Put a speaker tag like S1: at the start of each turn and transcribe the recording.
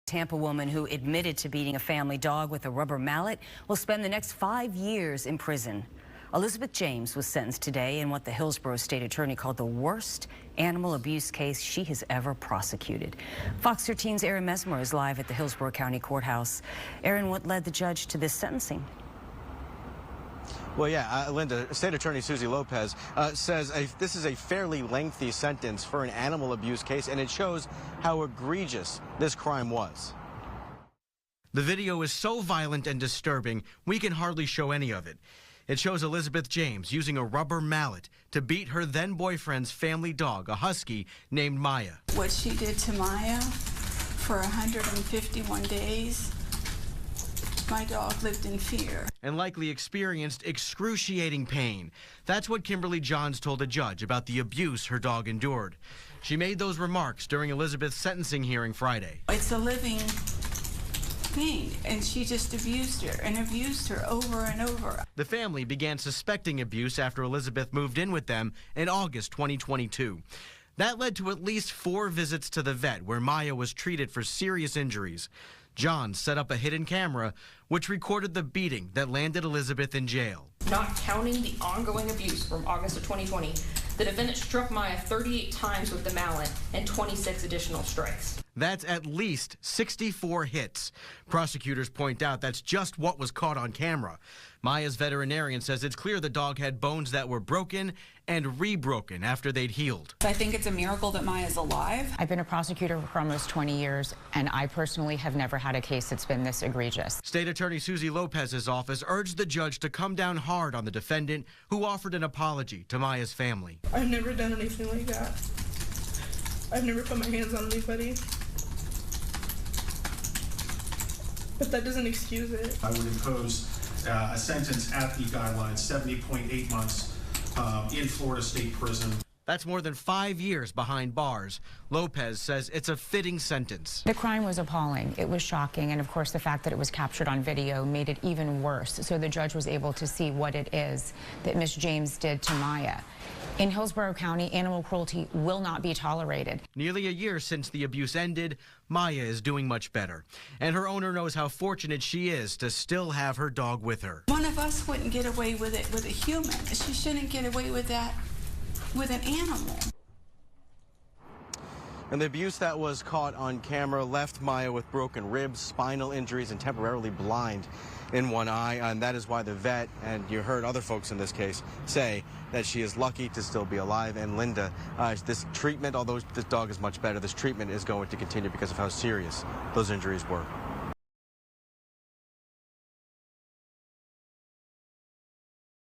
S1: Tampa woman who admitted to beating a family dog with a rubber mallet will spend the next 5 years in prison. Elizabeth Jaimes was sentenced today in what the Hillsborough state attorney called the worst animal abuse case she has ever prosecuted. Fox 13's Aaron Mesmer is live at the Hillsborough County Courthouse. Aaron, what led the judge to this sentencing?
S2: Well, yeah, Linda, State Attorney Susie Lopez says this is a fairly lengthy sentence for an animal abuse case, and it shows how egregious this crime was.
S3: The video is so violent and disturbing, we can hardly show any of it. It shows Elizabeth Jaimes using a rubber mallet to beat her then-boyfriend's family dog, a Husky named Maya.
S4: What she did to Maya for 151 days, my dog lived in fear.
S3: And likely experienced excruciating pain. That's what Kimberly Johns told a judge about the abuse her dog endured. She made those remarks during Elizabeth's sentencing hearing Friday.
S4: It's a living thing, and she just abused her over and over.
S3: The family began suspecting abuse after Elizabeth moved in with them in August 2022. That led to at least 4 visits to the vet where Maya was treated for serious injuries. John set up a hidden camera which recorded the beating that landed Elizabeth in jail.
S5: Not counting the ongoing abuse from August of 2020, the defendant struck Maya 38 times with the mallet and 26 additional strikes.
S3: That's at least 64 hits. Prosecutors point out that's just what was caught on camera. Maya's veterinarian says it's clear the dog had bones that were broken and re-broken after they'd healed.
S4: I think it's a miracle that Maya's alive.
S6: I've been a prosecutor for almost 20 years, and I personally have never had a case that's been this egregious.
S3: State Attorney Susie Lopez's office urged the judge to come down hard on the defendant, who offered an apology to Maya's family.
S7: I've never done anything like that. I've never put my hands on anybody. But that doesn't excuse it.
S8: I would impose a sentence at the guidelines, 70.8 months in Florida State Prison.
S3: That's more than 5 years behind bars. Lopez says it's a fitting sentence.
S6: The crime was appalling. It was shocking. And of course, the fact that it was captured on video made it even worse. So the judge was able to see what it is that Ms. Jaimes did to Maya. In Hillsborough County, animal cruelty will not be tolerated.
S3: Nearly a year since the abuse ended, Maya is doing much better. And her owner knows how fortunate she is to still have her dog with her.
S4: One of us wouldn't get away with it with a human. She shouldn't get away with that with an animal.
S2: And the abuse that was caught on camera left Maya with broken ribs, spinal injuries, and temporarily blind in one eye. And that is why the vet, and you heard other folks in this case, say that she is lucky to still be alive. And Linda, this treatment, although this dog is much better, this treatment is going to continue because of how serious those injuries were.